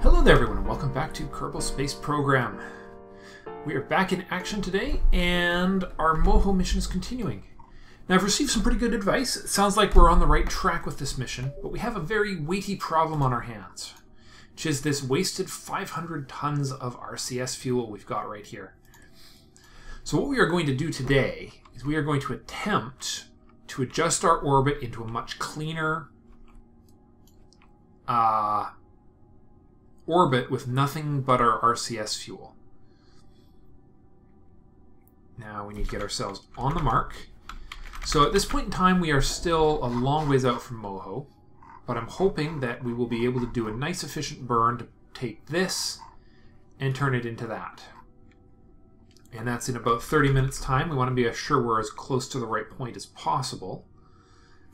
Hello there everyone and welcome back to Kerbal Space Program. We are back in action today and our Moho mission is continuing. Now I've received some pretty good advice. It sounds like we're on the right track with this mission, but we have a very weighty problem on our hands, which is this wasted 500 tons of RCS fuel we've got right here. So what we are going to do today is we are going to attempt to adjust our orbit into a much cleaner orbit with nothing but our RCS fuel. Now we need to get ourselves on the mark. So at this point in time we are still a long ways out from Moho, but I'm hoping that we will be able to do a nice efficient burn to take this and turn it into that. And that's in about 30 minutes time. We want to be sure we're as close to the right point as possible.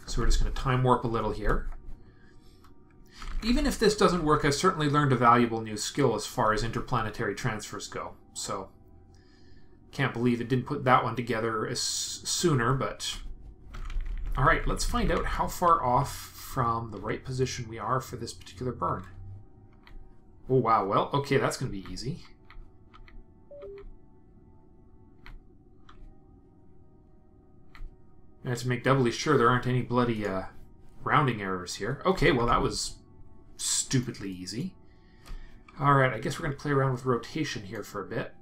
So we're just going to time warp a little here. Even if this doesn't work, I've certainly learned a valuable new skill as far as interplanetary transfers go. So, can't believe it didn't put that one together as sooner, but... Alright, let's find out how far off from the right position we are for this particular burn. Oh wow, well, okay, that's going to be easy. I have to make doubly sure there aren't any bloody rounding errors here. Okay, well that was stupidly easy. Alright, I guess we're going to play around with rotation here for a bit.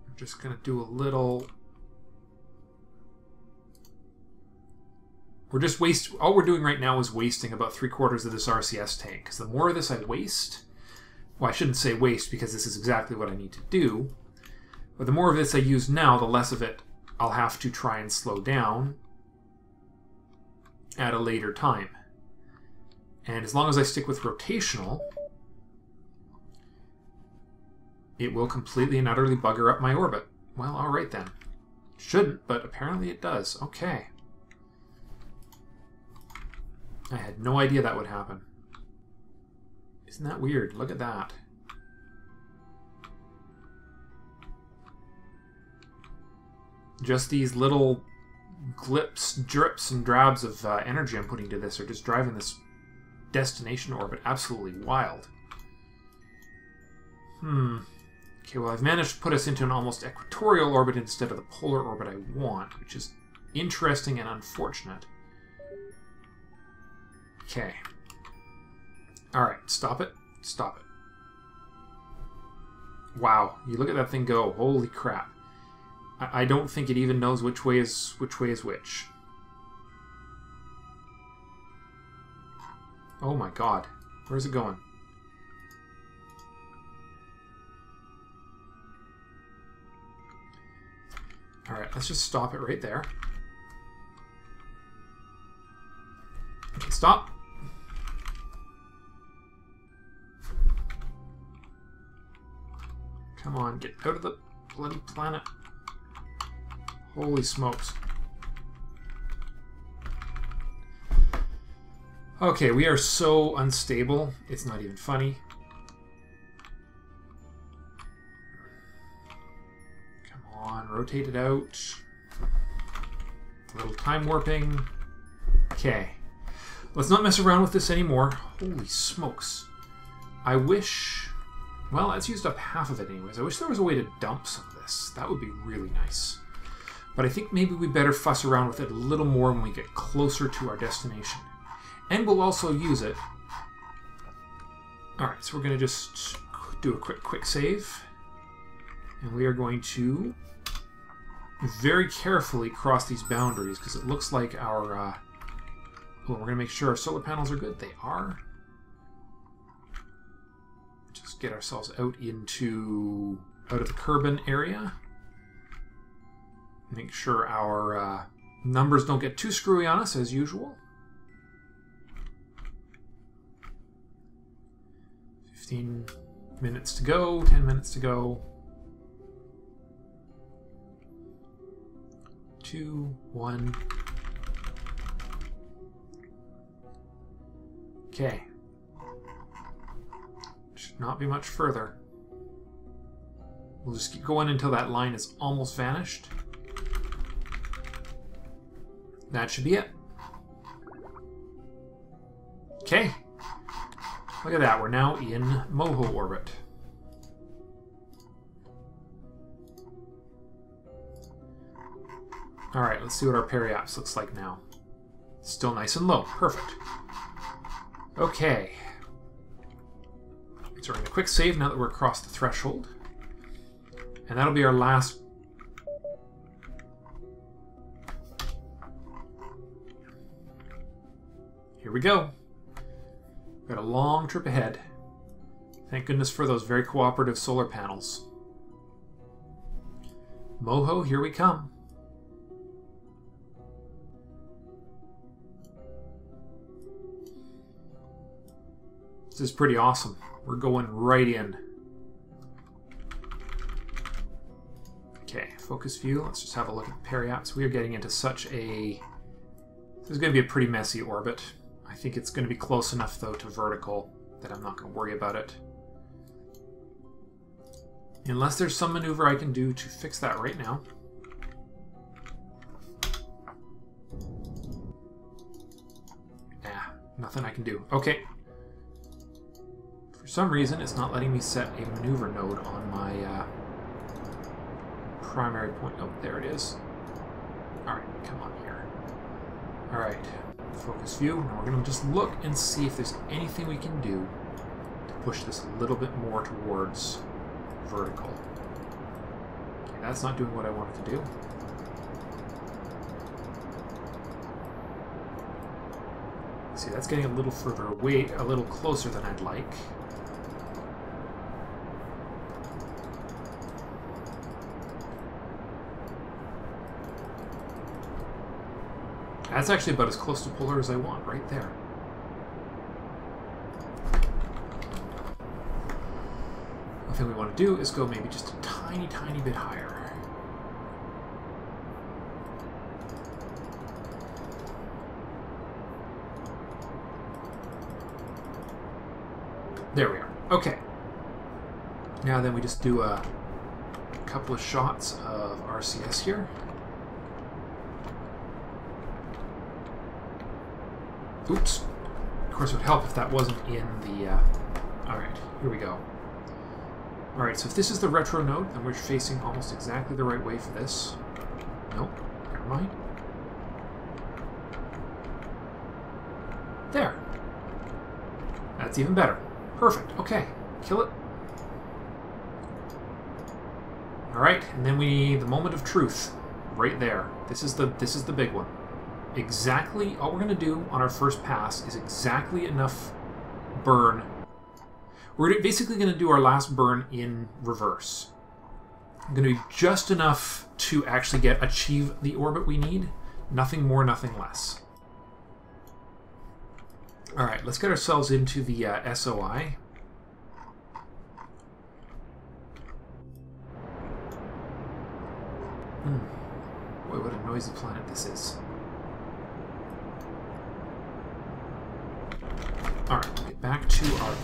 I'm just going to do a little... All we're doing right now is wasting about 3/4 of this RCS tank. Because the more of this I waste... Well, I shouldn't say waste because this is exactly what I need to do. But the more of this I use now, the less of it I'll have to try and slow down at a later time. And as long as I stick with rotational, it will completely and utterly bugger up my orbit. Well, alright then. Shouldn't, but apparently it does. Okay. I had no idea that would happen. Isn't that weird? Look at that. Just these little glips, drips, and drabs of energy I'm putting to this are just driving this destination orbit absolutely wild. Okay, well I've managed to put us into an almost equatorial orbit instead of the polar orbit I want, which is interesting and unfortunate. Okay. Alright, stop it. Stop it. Wow, you look at that thing go. Holy crap. I don't think it even knows which way is which. Oh my god. Where's it going? Alright, let's just stop it right there. Okay, stop. Come on, get out of the bloody planet. Holy smokes. Okay, we are so unstable, it's not even funny. Come on, rotate it out. A little time warping. Okay. Let's not mess around with this anymore. Holy smokes. I wish... Well, that's used up half of it anyways. I wish there was a way to dump some of this. That would be really nice. But I think maybe we better fuss around with it a little more when we get closer to our destination. And we'll also use it. Alright, so we're going to just do a quick save. And we are going to very carefully cross these boundaries because it looks like our... oh, we're going to make sure our solar panels are good. They are. Just get ourselves out of the Kerbal area. Make sure our numbers don't get too screwy on us, as usual. 15 minutes to go, 10 minutes to go. 2, 1. Okay. Should not be much further. We'll just keep going until that line is almost vanished. That should be it. Okay. Look at that. We're now in MOHO orbit. Alright, let's see what our periapse looks like now. Still nice and low. Perfect. Okay. So we're going to quick save now that we're across the threshold. And that'll be our last... Here we go. Got a long trip ahead. Thank goodness for those very cooperative solar panels. MOHO, here we come. This is pretty awesome. We're going right in. Okay, focus view. Let's just have a look at the periapse. We are getting into such a... This is going to be a pretty messy orbit. I think it's going to be close enough, though, to vertical that I'm not going to worry about it. Unless there's some maneuver I can do to fix that right now. Nah, nothing I can do. Okay. For some reason, it's not letting me set a maneuver node on my primary point. Oh, there it is. Alright, come on here. Alright, focus view. Now we're going to just look and see if there's anything we can do to push this a little bit more towards vertical. Okay, that's not doing what I wanted to do. See, that's getting a little further away, a little closer than I'd like. That's actually about as close to polar as I want, right there. The thing we want to do is go maybe just a tiny, tiny bit higher. There we are. Okay. Now then we just do a couple of shots of RCS here. Oops. Of course, it would help if that wasn't in the... Alright, here we go. Alright, so if this is the retro node, then we're facing almost exactly the right way for this. Nope, never mind. There. That's even better. Perfect. Okay, kill it. Alright, and then we need the moment of truth. Right there. This is the big one. Exactly, all we're going to do on our first pass is exactly enough burn. We're basically going to do our last burn in reverse. I'm going to do just enough to actually achieve the orbit we need. Nothing more, nothing less. Alright, let's get ourselves into the SOI. Boy, what a noisy planet this is. Alright, we'll get back to our...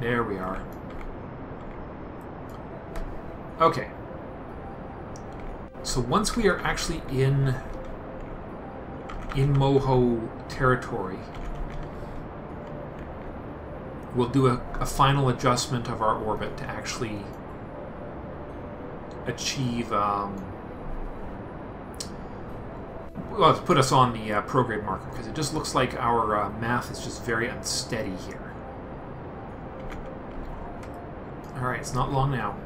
There we are. Okay. So once we are actually in MOHO territory, we'll do a final adjustment of our orbit to actually achieve... well, to put us on the prograde marker, because it just looks like our math is just very unsteady here. Alright, it's not long now.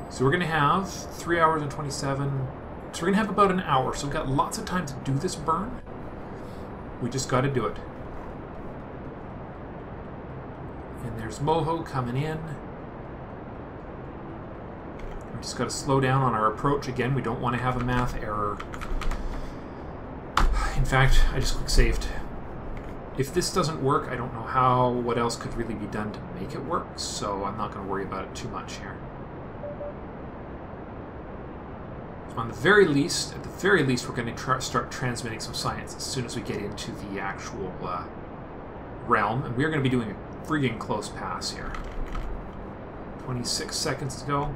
So we're going to have 3 hours and 27... So we're going to have about an hour, so we've got lots of time to do this burn. We just got to do it. And there's MOHO coming in. We just got to slow down on our approach. Again, we don't want to have a math error. In fact, I just quick saved. If this doesn't work, I don't know what else could really be done to make it work, so I'm not going to worry about it too much here. On the very least, at the very least, we're going to start transmitting some science as soon as we get into the actual realm, and we're going to be doing a friggin' close pass here. 26 seconds to go.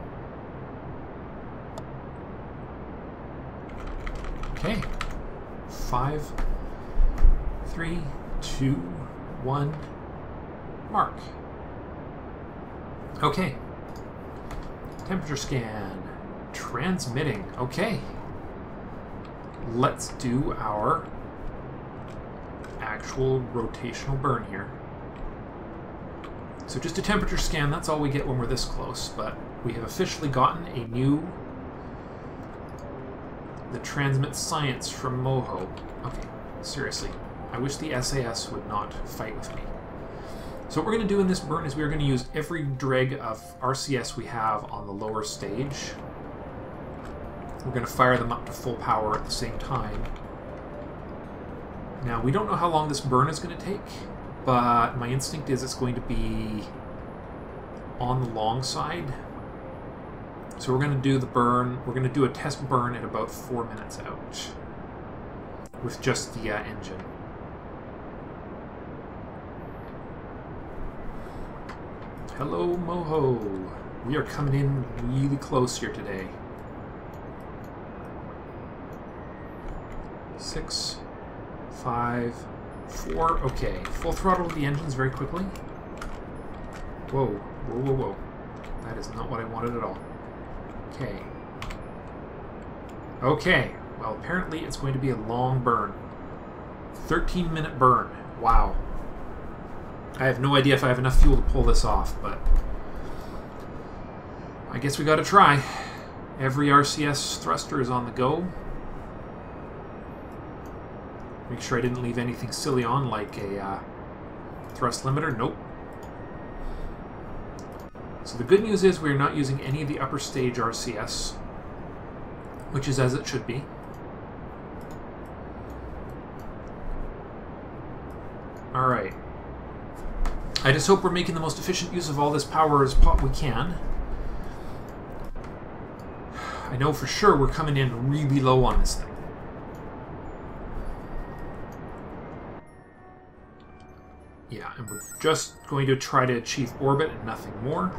Okay, 5, 3, 2, 1, mark. Okay. Temperature scan. Transmitting. Okay. Let's do our actual rotational burn here. So just a temperature scan, that's all we get when we're this close, but we have officially gotten a new... the transmit science from Moho. Okay, seriously. I wish the SAS would not fight with me. So what we're going to do in this burn is we're going to use every dreg of RCS we have on the lower stage. We're going to fire them up to full power at the same time. Now, we don't know how long this burn is going to take, but my instinct is it's going to be on the long side. So we're going to do the burn, we're going to do a test burn at about 4 minutes out with just the engine. Hello, Moho. We are coming in really close here today. 6, 5, 4. Okay, full throttle of the engines very quickly. Whoa, whoa, whoa, whoa. That is not what I wanted at all. Okay. Okay, well, apparently it's going to be a long burn. 13-minute burn. Wow. I have no idea if I have enough fuel to pull this off, but I guess we gotta try. Every RCS thruster is on the go. Make sure I didn't leave anything silly on, like a thrust limiter. Nope. So the good news is we're not using any of the upper stage RCS, which is as it should be. Alright. I just hope we're making the most efficient use of all this power as we can. I know for sure we're coming in really low on this thing. Yeah, and we're just going to try to achieve orbit and nothing more.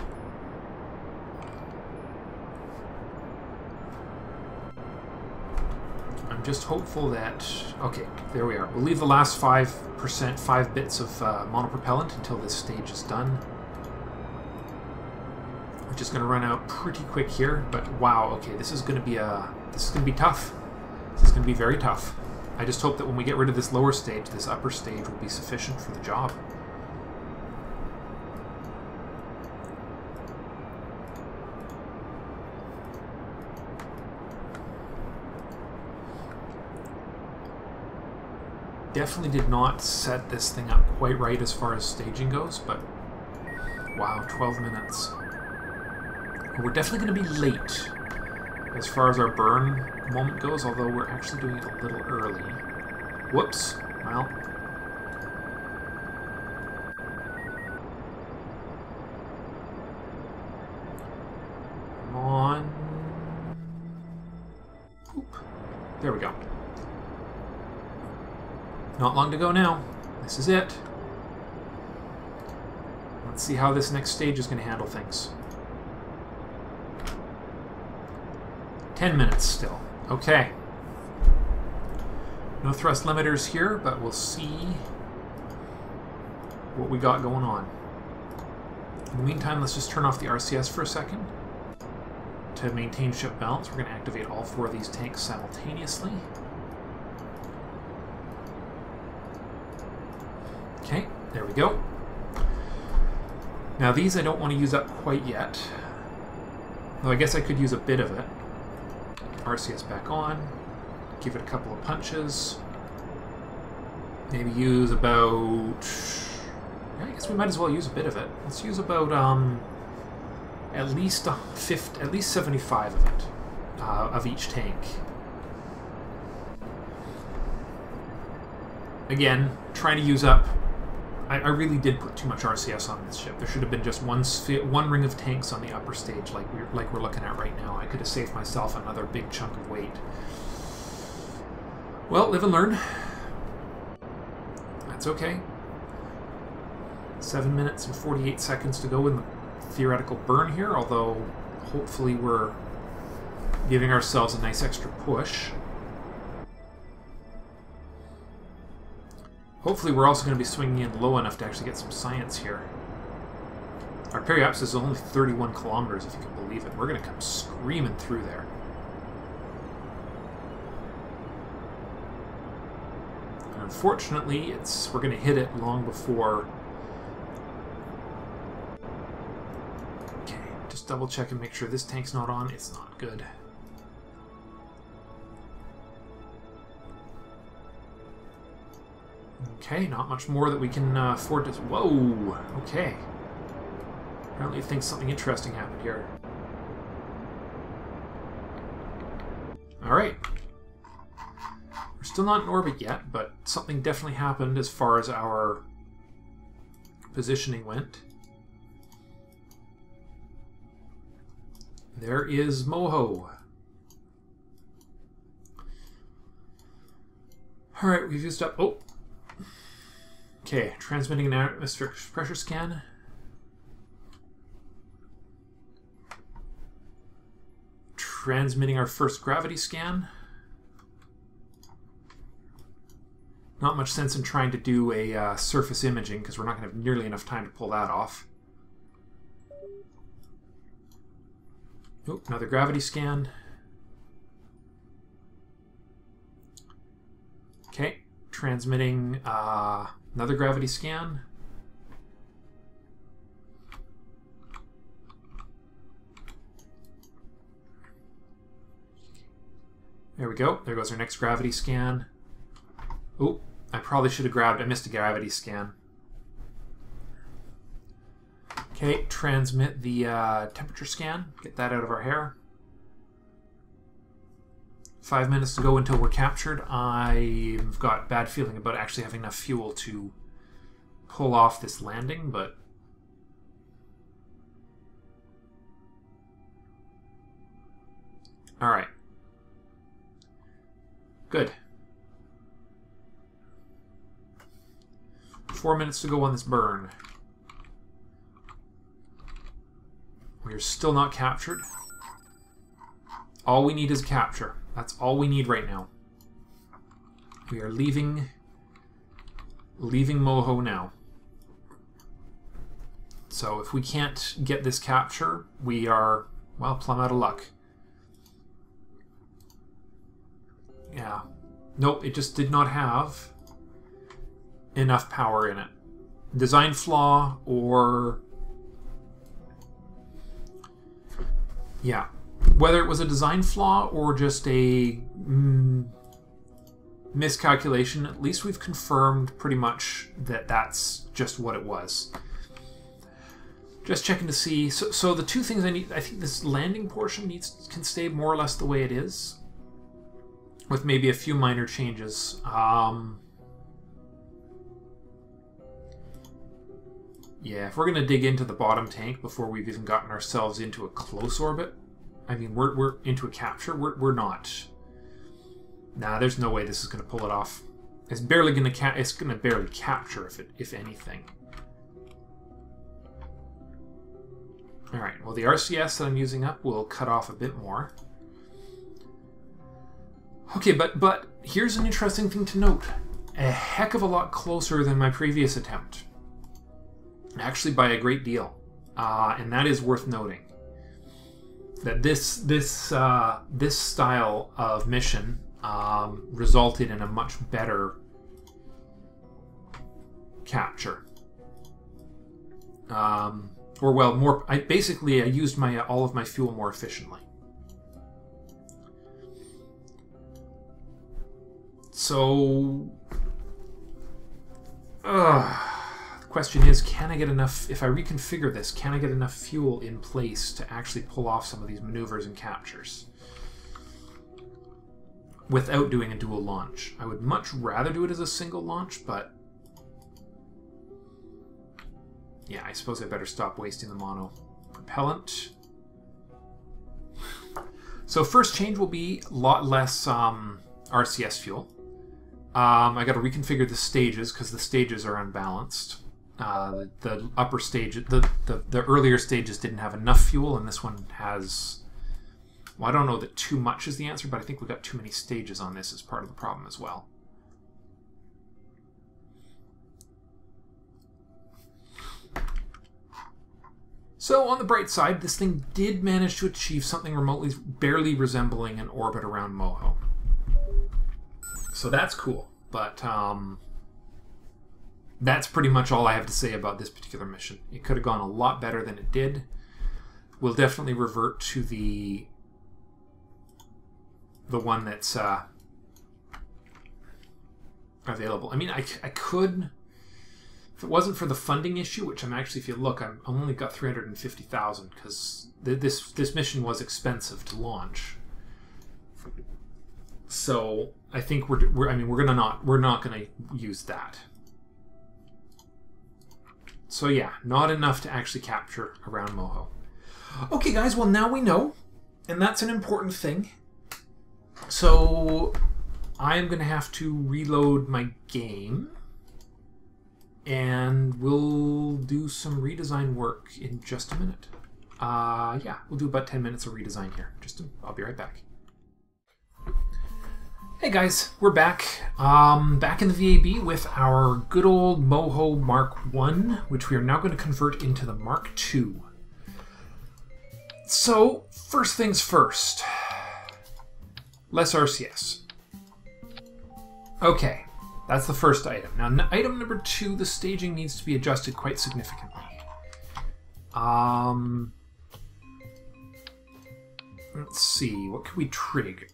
I'm just hopeful that... Okay, there we are. We'll leave the last 5%, 5 bits of monopropellant until this stage is done. Which is going to run out pretty quick here, but wow, okay, this is going to be tough. This is going to be very tough. I just hope that when we get rid of this lower stage, this upper stage will be sufficient for the job. Definitely did not set this thing up quite right as far as staging goes, but wow, 12 minutes. We're definitely going to be late as far as our burn moment goes, although we're actually doing it a little early. Whoops. Well. Come on. Oop. There we go. Not long to go now. This is it. Let's see how this next stage is going to handle things. 10 minutes still. Okay. No thrust limiters here, but we'll see what we got going on. In the meantime, let's just turn off the RCS for a second. To maintain ship balance, we're going to activate all 4 of these tanks simultaneously. Okay, there we go. Now these I don't want to use up quite yet. Though I guess I could use a bit of it. RCS back on. Give it a couple of punches. Maybe use about... Yeah, I guess we might as well use a bit of it. Let's use about at least 75 of it, of each tank. Again, trying to use up... I really did put too much RCS on this ship. There should have been just one ring of tanks on the upper stage like we're looking at right now. I could have saved myself another big chunk of weight. Well, live and learn. That's okay. 7 minutes and 48 seconds to go in the theoretical burn here, although hopefully we're giving ourselves a nice extra push. Hopefully we're also going to be swinging in low enough to actually get some science here. Our periapsis is only 31 kilometers, if you can believe it. We're going to come screaming through there. And unfortunately, we're going to hit it long before... Okay, just double check and make sure this tank's not on. It's not good. Okay, not much more that we can afford to... Whoa! Okay. Apparently it thinks something interesting happened here. Alright. We're still not in orbit yet, but something definitely happened as far as our positioning went. There is Moho. Alright, we've used up... Oh! Okay, transmitting an atmospheric pressure scan. Transmitting our first gravity scan. Not much sense in trying to do a surface imaging because we're not going to have nearly enough time to pull that off. Oh, another gravity scan. Okay, transmitting another gravity scan. There we go. There goes our next gravity scan. Oh, I probably should have grabbed... I missed a gravity scan. Okay, transmit the temperature scan. Get that out of our hair. 5 minutes to go until we're captured. I've got a bad feeling about actually having enough fuel to pull off this landing, but... Alright. Good. 4 minutes to go on this burn. We are still not captured. All we need is capture. That's all we need right now. We are leaving Moho now. So if we can't get this capture, we are, well, plumb out of luck. Yeah. Nope, it just did not have enough power in it. Design flaw or... Yeah. Whether it was a design flaw or just a miscalculation, at least we've confirmed pretty much that that's just what it was. Just checking to see. So the two things I need... I think this landing portion can stay more or less the way it is, with maybe a few minor changes. Yeah, if we're going to dig into the bottom tank before we've even gotten ourselves into a close orbit, I mean, we're into a capture. We're not. Nah, there's no way this is going to pull it off. It's barely going to it's going to barely capture if anything. All right. Well, the RCS that I'm using up will cut off a bit more. Okay, but here's an interesting thing to note. A heck of a lot closer than my previous attempt. Actually, by a great deal. And that is worth noting. That this style of mission resulted in a much better capture. Or, well, more... I used all of my fuel more efficiently. So, the question is, can I get enough, if I reconfigure this, can I get enough fuel in place to actually pull off some of these maneuvers and captures without doing a dual launch? I would much rather do it as a single launch, but yeah, I suppose I better stop wasting the mono propellant. So first change will be a lot less RCS fuel. I got to reconfigure the stages because the stages are unbalanced. The upper stage, the earlier stages didn't have enough fuel, and this one has... Well, I don't know that too much is the answer, but I think we've got too many stages on this as part of the problem as well. So on the bright side, this thing did manage to achieve something remotely barely resembling an orbit around Moho. So that's cool, but that's pretty much all I have to say about this particular mission. It could have gone a lot better than it did. We'll definitely revert to the one that's available. I mean, I could, if it wasn't for the funding issue, which I'm actually, if you look, I'm only got 350,000 because this mission was expensive to launch. So I think we're not gonna use that. So yeah, not enough to actually capture around Moho. Okay, guys. Well, now we know, and that's an important thing. So I'm gonna have to reload my game, and we'll do some redesign work in just a minute. Yeah, we'll do about 10 minutes of redesign here. I'll be right back. Hey guys, we're back. Back in the VAB with our good old Moho Mark I, which we are now going to convert into the Mark II. So, first things first. Less RCS. Okay, that's the first item. Now, item number 2, the staging needs to be adjusted quite significantly. Let's see, what can we tweak?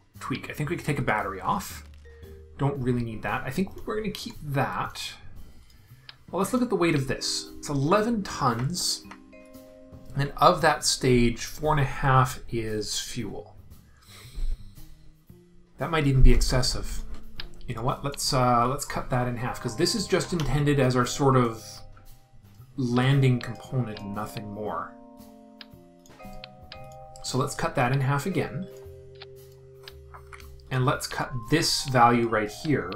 I think we can take a battery off. Don't really need that. I think we're going to keep that. Well, let's look at the weight of this. It's 11 tons, and of that stage, 4.5 is fuel. That might even be excessive. You know what? Let's cut that in half, because this is just intended as our sort of landing component and nothing more. So let's cut that in half again. And let's cut this value right here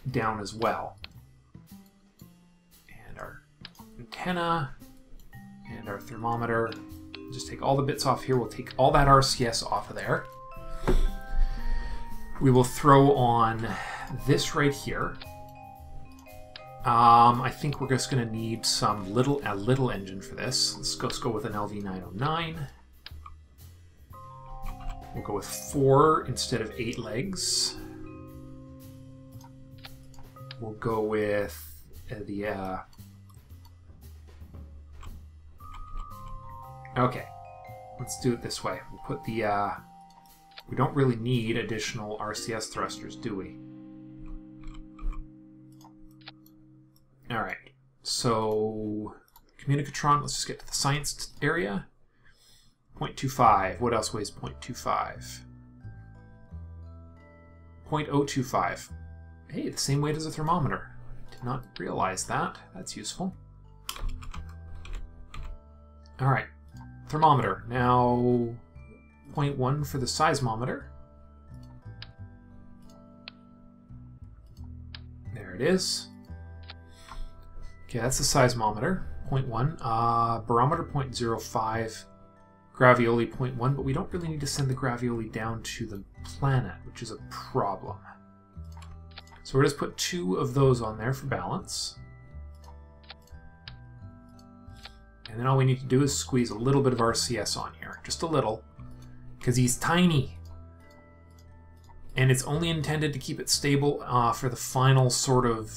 down as well. And our antenna and our thermometer. Just take all the bits off here. We'll take all that RCS off of there. We will throw on this right here. I think we're just going to need a little engine for this. Let's go with an LV909. We'll go with 4 instead of 8 legs. We'll go with the... Okay, let's do it this way. We'll put the... We don't really need additional RCS thrusters, do we? Alright, so... Communicatron, let's just get to the science area. 0.25. What else weighs 0.25? 0.025. Hey, the same weight as a thermometer. Did not realize that. That's useful. Alright. Thermometer. Now, 0.1 for the seismometer. There it is. Okay, that's the seismometer. 0.1. Barometer 0.05. Gravioli 0.1, but we don't really need to send the gravioli down to the planet, which is a problem. So we'll just put 2 of those on there for balance. And then all we need to do is squeeze a little bit of RCS on here. Just a little. Because he's tiny. And it's only intended to keep it stable for the final sort of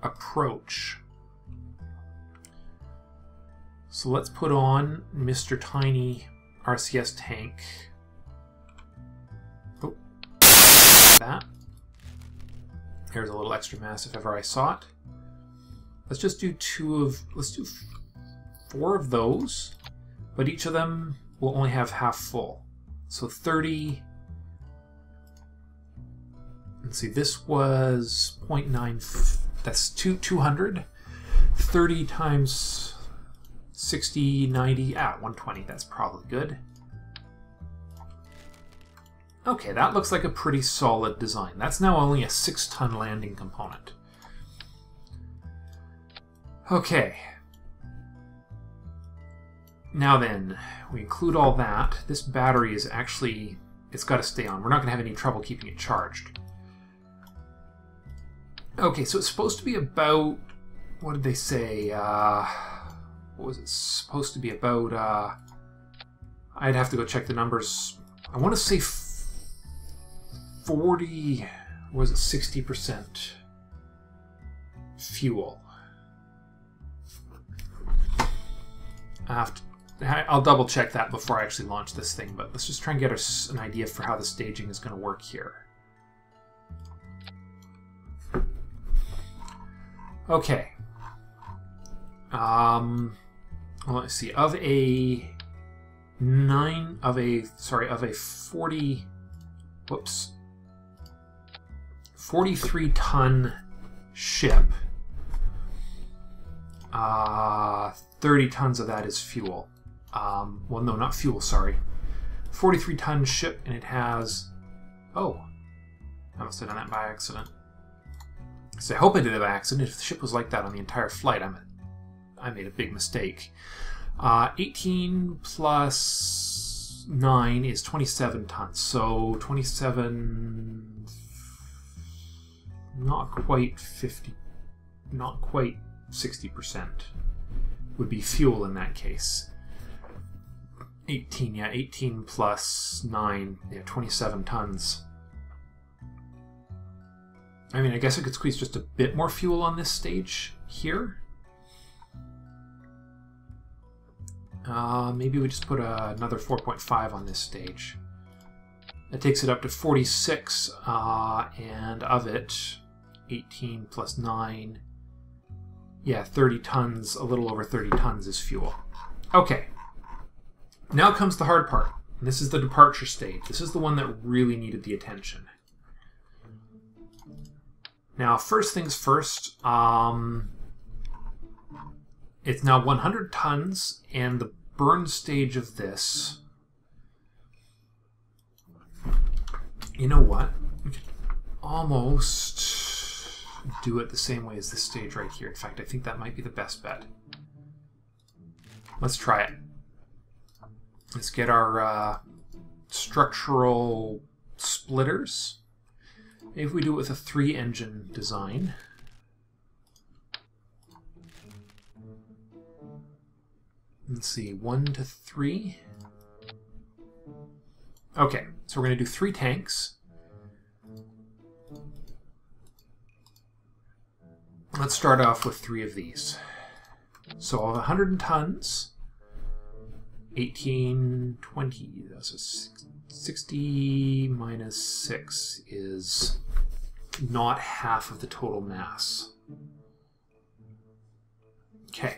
approach. So let's put on Mr. Tiny RCS tank. Oh, that. Here's a little extra mass if ever I saw it. Let's just do 4 of those, but each of them will only have half full. So 30. Let's see, this was 0.9. That's 200. 30 times 60, 90, 120. That's probably good. Okay, that looks like a pretty solid design. That's now only a 6-ton landing component. Okay. Now then, we include all that. This battery is actually, it's got to stay on. We're not going to have any trouble keeping it charged. Okay, so it's supposed to be about, what did they say? what was it supposed to be about? I'd have to go check the numbers. I want to say 40, or was it 60% fuel? I'll double check that before I actually launch this thing, but let's just try and get us an idea for how the staging is going to work here. Okay. Well, let's see. Of a 43-ton ship, 30 tons of that is fuel. Well, no, not fuel, sorry. 43-ton ship, and it has... Oh. I must have done that by accident. So I hope I did it by accident. If the ship was like that on the entire flight, I made a big mistake. 18 plus 9 is 27 tons. So 27... Not quite 50... Not quite 60% would be fuel in that case. 18, yeah, 18 plus 9, yeah, 27 tons. I mean, I guess I could squeeze just a bit more fuel on this stage here. Maybe we just put another 4.5 on this stage. That takes it up to 46, and of it, 18 plus 9, yeah, 30 tons, a little over 30 tons is fuel. Okay. Now comes the hard part. This is the departure stage. This is the one that really needed the attention. Now, first things first, it's now 100 tons, and the burn stage of this... You know what? We could almost do it the same way as this stage right here. In fact, I think that might be the best bet. Let's try it. Let's get our structural splitters. Maybe if we do it with a 3-engine design. Let's see, 1 to 3. Okay, so we're going to do 3 tanks. Let's start off with 3 of these. So 100 tons, 18, 20, that's a 60 minus 6 is not half of the total mass. Okay.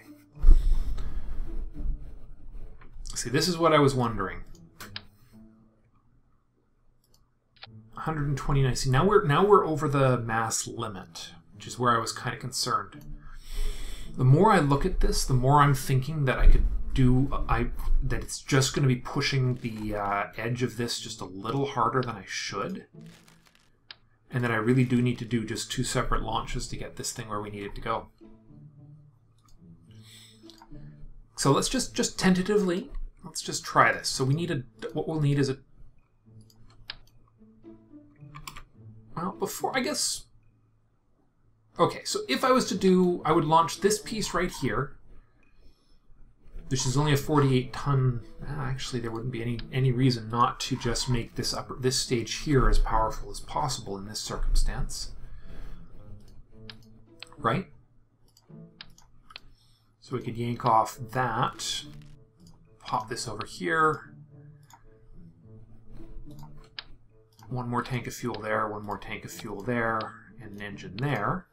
See, this is what I was wondering. 129. See, now we're over the mass limit, which is where I was kind of concerned. The more I look at this, the more I'm thinking that I could do that it's just going to be pushing the edge of this just a little harder than I should, and that I really do need to do just 2 separate launches to get this thing where we need it to go. So let's just tentatively, let's just try this. So we need what we'll need is a, well, before, I guess, okay, so if I was to do, I would launch this piece right here, which is only a 48-ton. Actually, there wouldn't be any reason not to just make this stage here as powerful as possible in this circumstance, right? So we could yank off that, pop this over here. 1 more tank of fuel there, 1 more tank of fuel there, and an engine there.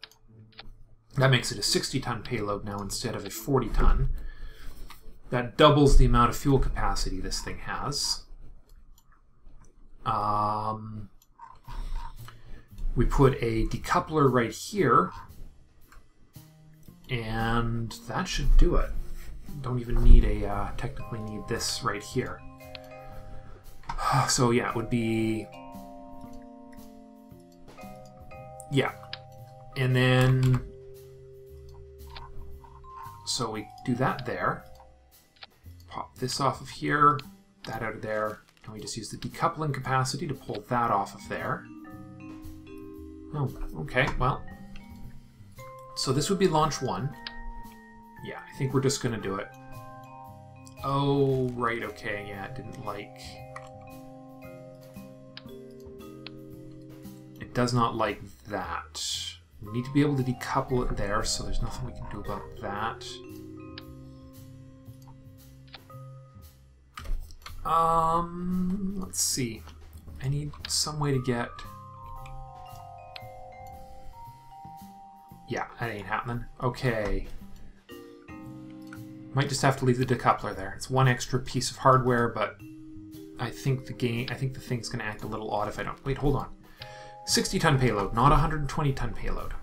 That makes it a 60-ton payload now instead of a 40-ton. That doubles the amount of fuel capacity this thing has. We put a decoupler right here, and that should do it. Don't even need technically need this right here. So yeah, it would be... Yeah. And then... So we do that there. Pop this off of here, that out of there, and we just use the decoupling capacity to pull that off of there. Oh, okay, well. So this would be launch 1. Yeah, I think we're just going to do it. Oh, right, okay, yeah, it didn't like... It does not like that. We need to be able to decouple it there, so there's nothing we can do about that. Let's see. I need some way to get... Yeah, that ain't happening. Okay. Might just have to leave the decoupler there. It's one extra piece of hardware, but I think the thing's gonna act a little odd if I don't. Wait, hold on. 60-ton payload, not 120-ton payload.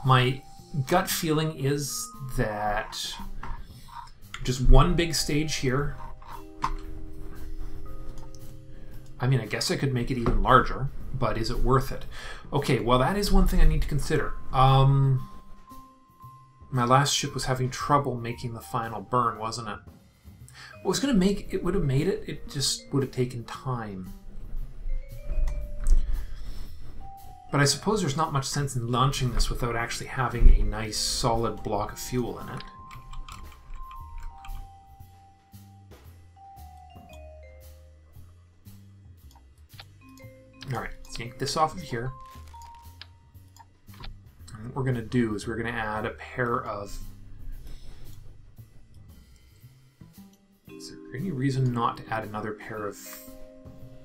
My gut feeling is that just one big stage here. I mean, I guess I could make it even larger, but is it worth it? Okay, well, that is one thing I need to consider. My last ship was having trouble making the final burn, wasn't it? What was going to make it would have made it, it just would have taken time. But I suppose there's not much sense in launching this without actually having a nice solid block of fuel in it. Alright, let's yank this off of here. And what we're going to do is we're going to add a pair of... Is there any reason not to add another pair of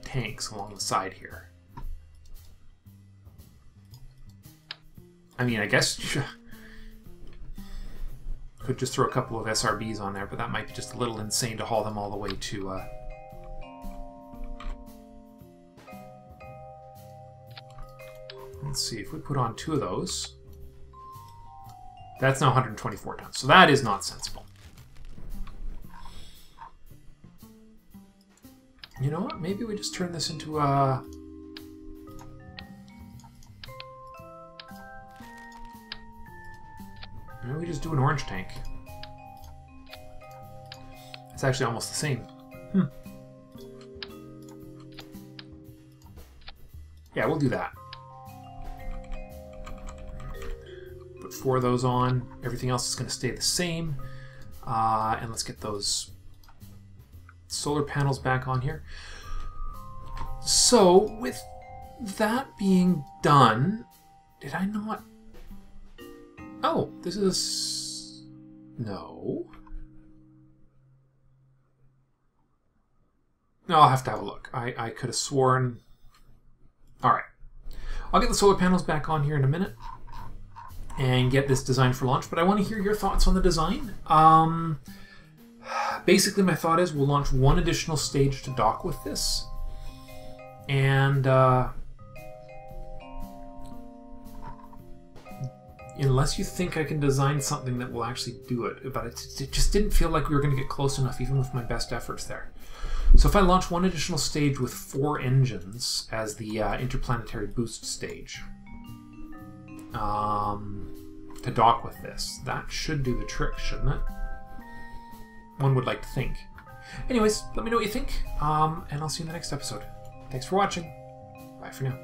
tanks along the side here? I mean, I guess could just throw a couple of SRBs on there, but that might be just a little insane to haul them all the way to... Let's see, if we put on 2 of those, that's now 124 tons, so that is not sensible. You know what, maybe we just turn this into a... Maybe we just do an orange tank. It's actually almost the same. Yeah, we'll do that. Put 4 of those on. Everything else is going to stay the same. And let's get those solar panels back on here. So, with that being done, did I not... Oh, this is... No. No, I'll have to have a look. I could have sworn... Alright. I'll get the solar panels back on here in a minute and get this design for launch, but I want to hear your thoughts on the design. Basically, my thought is we'll launch 1 additional stage to dock with this. And... unless you think I can design something that will actually do it. But it just didn't feel like we were going to get close enough, even with my best efforts there. So if I launch 1 additional stage with 4 engines as the interplanetary boost stage to dock with this, that should do the trick, shouldn't it? One would like to think. Anyways, let me know what you think, and I'll see you in the next episode. Thanks for watching. Bye for now.